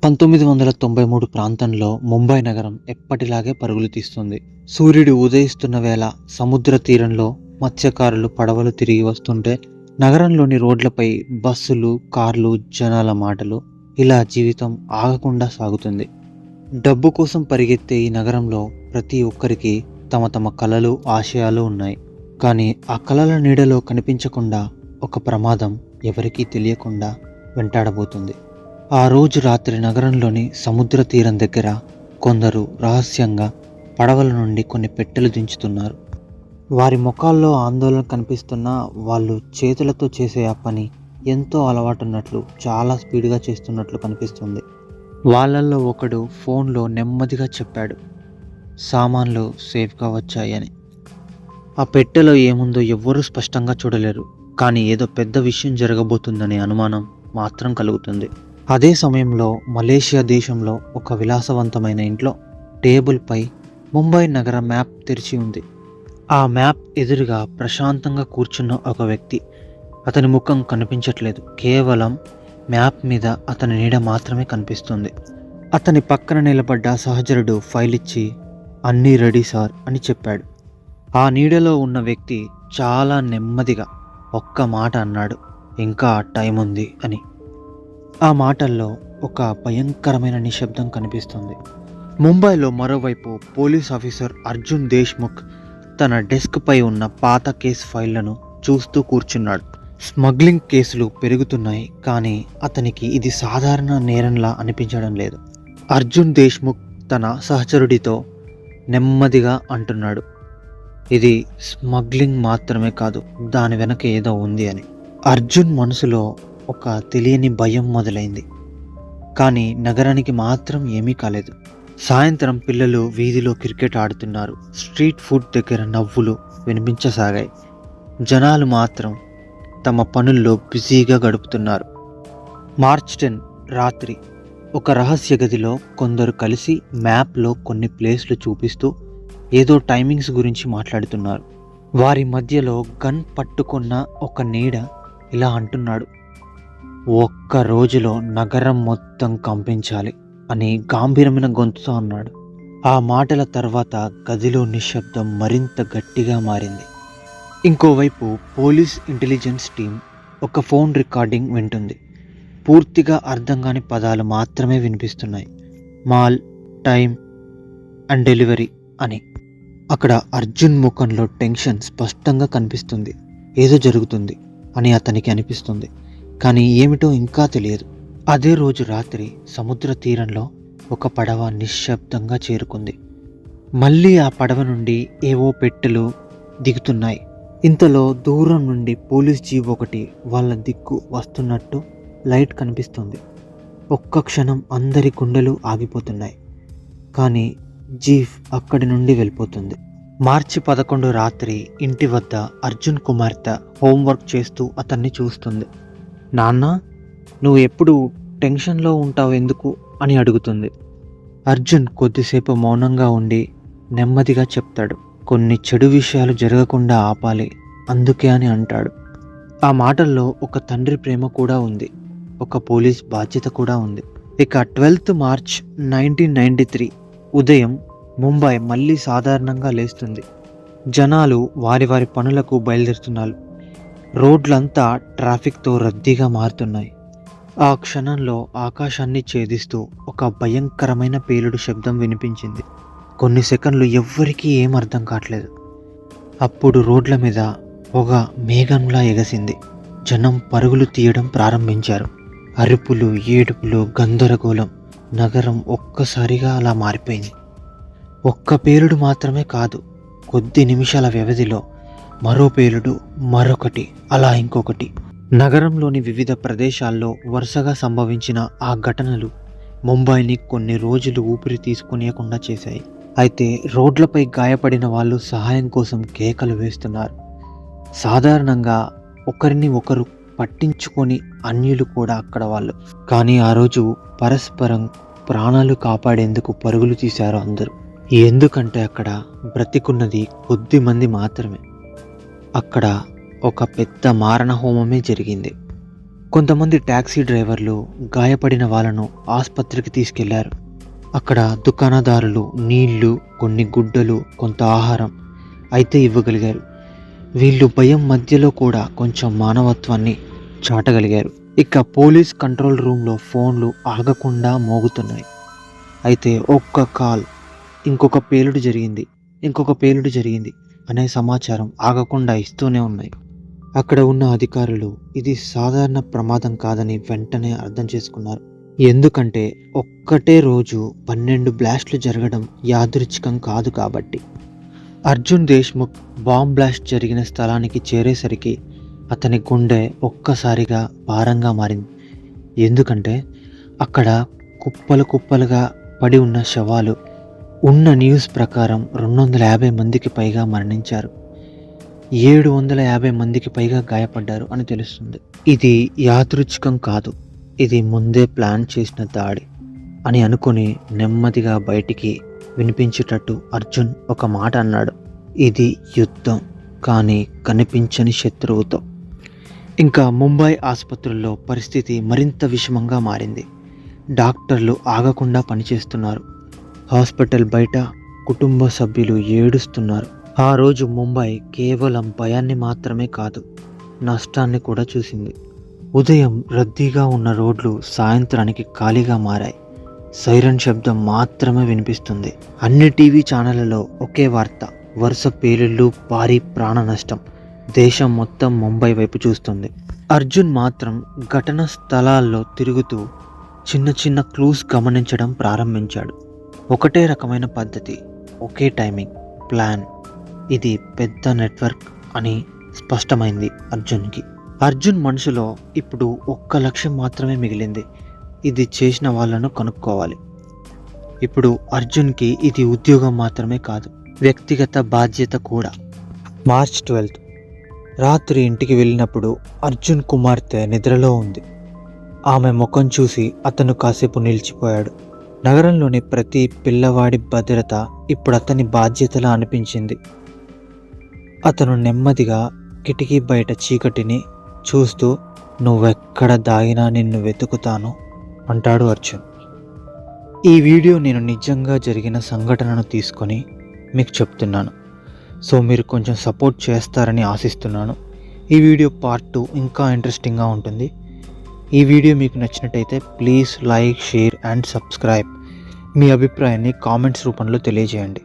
1993 ప్రాంతంలో ముంబై నగరం ఎప్పటిలాగే పరుగులు తీస్తుంది. సూర్యుడు ఉదయిస్తున్న వేళ సముద్ర తీరంలో మత్స్యకారులు పడవలు తిరిగి వస్తుంటే నగరంలోని రోడ్లపై బస్సులు, కార్లు, జనాల మాటలు, ఇలా జీవితం ఆగకుండా సాగుతుంది. డబ్బు కోసం పరిగెత్తే ఈ నగరంలో ప్రతి ఒక్కరికి తమ తమ కలలు, ఆశయాలు ఉన్నాయి. కానీ ఆ కలల నీడలో కనిపించకుండా ఒక ప్రమాదం ఎవరికీ తెలియకుండా వెంటాడబోతుంది. ఆ రోజు రాత్రి నగరంలోని సముద్ర తీరం దగ్గర కొందరు రహస్యంగా పడవల నుండి కొన్ని పెట్టెలు దించుతున్నారు. వారి ముఖాల్లో ఆందోళన కనిపిస్తున్నా వాళ్ళు చేతులతో చేసే ఆ పని ఎంతో అలవాటున్నట్లు, చాలా స్పీడ్గా చేస్తున్నట్లు కనిపిస్తుంది. వాళ్ళల్లో ఒకడు ఫోన్లో నెమ్మదిగా చెప్పాడు, సామాన్లు సేఫ్గా వచ్చాయని. ఆ పెట్టెలో ఏముందో ఎవ్వరూ స్పష్టంగా చూడలేరు, కానీ ఏదో పెద్ద విషయం జరగబోతుందనే అనుమానం మాత్రం కలుగుతుంది. అదే సమయంలో మలేషియా దేశంలో ఒక విలాసవంతమైన ఇంట్లో టేబుల్పై ముంబై నగర మ్యాప్ తెరిచి ఉంది. ఆ మ్యాప్ ఎదురుగా ప్రశాంతంగా కూర్చున్న ఒక వ్యక్తి. అతని ముఖం కనిపించట్లేదు, కేవలం మ్యాప్ మీద అతని నీడ మాత్రమే కనిపిస్తుంది. అతని పక్కన నిలబడ్డ సహచరుడు ఫైల్ ఇచ్చి, అన్నీ రెడీ సార్ అని చెప్పాడు. ఆ నీడలో ఉన్న వ్యక్తి చాలా నెమ్మదిగా ఒక్క మాట అన్నాడు, ఇంకా టైం ఉంది అని. ఆ మాటల్లో ఒక భయంకరమైన నిశ్శబ్దం కనిపిస్తుంది. ముంబైలో మరోవైపు పోలీస్ ఆఫీసర్ అర్జున్ దేశ్ముఖ్ తన డెస్క్ పై ఉన్న పాత కేసు ఫైళ్లను చూస్తూ కూర్చున్నాడు. స్మగ్లింగ్ కేసులు పెరుగుతున్నాయి, కానీ అతనికి ఇది సాధారణ నేరంలా అనిపించడం లేదు. అర్జున్ దేశ్ముఖ్ తన సహచరుడితో నెమ్మదిగా అంటున్నాడు, ఇది స్మగ్లింగ్ మాత్రమే కాదు, దాని వెనక ఏదో ఉంది అని. అర్జున్ మనసులో ఒక తెలియని భయం మొదలైంది. కానీ నగరానికి మాత్రం ఏమీ కాలేదు. సాయంత్రం పిల్లలు వీధిలో క్రికెట్ ఆడుతున్నారు. స్ట్రీట్ ఫుడ్ దగ్గర నవ్వులు వినిపించసాగాయి. జనాలు మాత్రం తమ పనుల్లో బిజీగా గడుపుతున్నారు. మార్చ్ 10 రాత్రి ఒక రహస్య గదిలో కొందరు కలిసి మ్యాప్లో కొన్ని ప్లేస్లు చూపిస్తూ ఏదో టైమింగ్స్ గురించి మాట్లాడుతున్నారు. వారి మధ్యలో గన్ పట్టుకున్న ఒక నీడ ఇలా అంటున్నాడు, ఒక్క రోజులో నగరం మొత్తం కంపించాలి అని గంభీరమైన గొంతుతో అన్నాడు. ఆ మాటల తర్వాత గదిలో నిశ్శబ్దం మరింత గట్టిగా మారింది. ఇంకోవైపు పోలీస్ ఇంటెలిజెన్స్ టీం ఒక ఫోన్ రికార్డింగ్ వింటుంది. పూర్తిగా అర్థం కాని పదాలు మాత్రమే వినిపిస్తున్నాయి. మాల్, టైం అండ్ డెలివరీ అని. అక్కడ అర్జున్ ముఖంలో టెన్షన్ స్పష్టంగా కనిపిస్తుంది. ఏదో జరుగుతుంది అని అతనికి అనిపిస్తుంది, కానీ ఏమిటో ఇంకా తెలియదు. అదే రోజు రాత్రి సముద్ర తీరంలో ఒక పడవ నిశ్శబ్దంగా చేరుకుంది. మళ్ళీ ఆ పడవ నుండి ఏవో పెట్టెలు దిగుతున్నాయి. ఇంతలో దూరం నుండి పోలీస్ జీప్ ఒకటి వాళ్ళ దిక్కు వస్తున్నట్టు లైట్ కనిపిస్తుంది. ఒక్క క్షణం అందరి గుండెలు ఆగిపోతున్నాయి. కానీ జీప్ అక్కడి నుండి వెళ్ళిపోతుంది. మార్చి 11 రాత్రి ఇంటి వద్ద అర్జున్ కుమార్తె హోంవర్క్ చేస్తూ అతన్ని చూస్తుంది. నాన్న, నువ్వు ఎప్పుడు టెన్షన్లో ఉంటావు ఎందుకు అని అడుగుతుంది. అర్జున్ కొద్దిసేపు మౌనంగా ఉండి నెమ్మదిగా చెప్తాడు, కొన్ని చెడు విషయాలు జరగకుండా ఆపాలి, అందుకే అని అంటాడు. ఆ మాటల్లో ఒక తండ్రి ప్రేమ కూడా ఉంది, ఒక పోలీస్ బాధ్యత కూడా ఉంది. ఇక 12 మార్చ్ 1993 ఉదయం ముంబై మళ్ళీ సాధారణంగా లేస్తుంది. జనాలు వారి వారి పనులకు బయలుదేరుతున్నారు. రోడ్లంతా ట్రాఫిక్తో రద్దీగా మారుతున్నాయి. ఆ క్షణంలో ఆకాశాన్ని ఛేదిస్తూ ఒక భయంకరమైన పేలుడు శబ్దం వినిపించింది. కొన్ని సెకండ్లు ఎవ్వరికీ ఏం అర్థం కావట్లేదు. అప్పుడు రోడ్ల మీద పొగ మేఘంలా ఎగసింది. జనం పరుగులు తీయడం ప్రారంభించారు. అరుపులు, ఏడుపులు, గందరగోళం. నగరం ఒక్కసారిగా అలా మారిపోయింది. ఒక్క పేలుడు మాత్రమే కాదు, కొద్ది నిమిషాల వ్యవధిలో మరో పేలుడు, మరొకటి, అలా ఇంకొకటి. నగరంలోని వివిధ ప్రదేశాల్లో వరుసగా సంభవించిన ఆ ఘటనలు ముంబైని కొన్ని రోజులు ఊపిరి తీసుకునేకుండా చేశాయి. అయితే రోడ్లపై గాయపడిన వాళ్ళు సహాయం కోసం కేకలు వేస్తున్నారు. సాధారణంగా ఒకరిని ఒకరు పట్టించుకొని అన్యులు కూడా అక్కడ వాళ్ళు. కానీ ఆ రోజు పరస్పరం ప్రాణాలు కాపాడేందుకు పరుగులు తీశారు అందరూ. ఎందుకంటే అక్కడ బ్రతికున్నది కొద్ది మంది మాత్రమే. అక్కడ ఒక పెద్ద మారణ హోమమే జరిగింది. కొంతమంది టాక్సీ డ్రైవర్లు గాయపడిన వాళ్ళను ఆసుపత్రికి తీసుకెళ్లారు. అక్కడ దుకాణదారులు నీళ్లు, కొన్ని గుడ్డలు, కొంత ఆహారం అయితే ఇవ్వగలిగారు. వీళ్ళు భయం మధ్యలో కూడా కొంచెం మానవత్వాన్ని చాటగలిగారు. ఇక పోలీస్ కంట్రోల్ రూమ్లో ఫోన్లు ఆగకుండా మోగుతున్నాయి. అయితే ఒక్క కాల్, ఇంకొక పేలుడు జరిగింది అనే సమాచారం ఆగకుండా ఇస్తూనే ఉన్నాయి. అక్కడ ఉన్న అధికారులు ఇది సాధారణ ప్రమాదం కాదని వెంటనే అర్థం చేసుకున్నారు. ఎందుకంటే ఒక్కటే రోజు 12 బ్లాస్ట్లు జరగడం యాదృచ్ఛికం కాదు కాబట్టి. అర్జున్ దేశ్ముఖ్ బాంబ్ బ్లాస్ట్ జరిగిన స్థలానికి చేరేసరికి అతని గుండె ఒక్కసారిగా భారంగా మారింది. ఎందుకంటే అక్కడ కుప్పలుగా పడి ఉన్న శవాలు, ఉన్న న్యూస్ ప్రకారం 250 మందికి పైగా మరణించారు, 750 మందికి పైగా గాయపడ్డారు అని తెలుస్తుంది. ఇది యాదృచ్ఛికం కాదు, ఇది ముందే ప్లాన్ చేసిన దాడి అని అనుకుని నెమ్మదిగా బయటికి వినిపించేటట్టు అర్జున్ ఒక మాట అన్నాడు. ఇది యుద్ధం, కానీ కనిపించని శత్రువుతో. ఇంకా ముంబై ఆసుపత్రుల్లో పరిస్థితి మరింత విషమంగా మారింది. డాక్టర్లు ఆగకుండా పనిచేస్తున్నారు. హాస్పిటల్ బయట కుటుంబ సభ్యులు ఏడుస్తున్నారు. ఆ రోజు ముంబై కేవలం భయాన్ని మాత్రమే కాదు, నష్టాన్ని కూడా చూసింది. ఉదయం రద్దీగా ఉన్న రోడ్లు సాయంత్రానికి ఖాళీగా మారాయి. సైరన్ శబ్దం మాత్రమే వినిపిస్తుంది. అన్ని టీవీ ఛానళ్లలో ఒకే వార్త, వరుస పేలుళ్ళు, భారీ ప్రాణ నష్టం. దేశం మొత్తం ముంబై వైపు చూస్తుంది. అర్జున్ మాత్రం ఘటన స్థలాల్లో తిరుగుతూ చిన్న క్లూస్ గమనించడం ప్రారంభించాడు. ఒకటే రకమైన పద్ధతి, ఒకే టైమింగ్, ప్లాన్. ఇది పెద్ద నెట్వర్క్ అని స్పష్టమైంది అర్జున్కి. అర్జున్ మనసులో ఇప్పుడు ఒక్క లక్ష్యం మాత్రమే మిగిలింది, ఇది చేసిన వాళ్ళను కనుక్కోవాలి. ఇప్పుడు అర్జున్కి ఇది ఉద్యోగం మాత్రమే కాదు, వ్యక్తిగత బాధ్యత కూడా. మార్చ్ 12 రాత్రి ఇంటికి వెళ్ళినప్పుడు అర్జున్ కుమార్తె నిద్రలో ఉంది. ఆమె ముఖం చూసి అతను కాసేపు నిలిచిపోయాడు. నగరంలోని ప్రతి పిల్లవాడి భద్రత ఇప్పుడు అతని బాధ్యతలా అనిపించింది. అతను నెమ్మదిగా కిటికీ బయట చీకటిని చూస్తూ, నువ్వెక్కడ దాగినా నిన్ను వెతుకుతాను అంటాడు అర్జున్. ఈ వీడియో నేను నిజంగా జరిగిన సంఘటనను తీసుకొని మీకు చెప్తున్నాను. సో మీరు కొంచెం సపోర్ట్ చేస్తారని ఆశిస్తున్నాను. ఈ వీడియో పార్ట్ 2 ఇంకా ఇంట్రెస్టింగ్గా ఉంటుంది. ఈ వీడియో మీకు నచ్చినట్టయితే please like, share and subscribe. మీ అభిప్రాయాన్ని కామెంట్స్ రూపంలో తెలియజేయండి.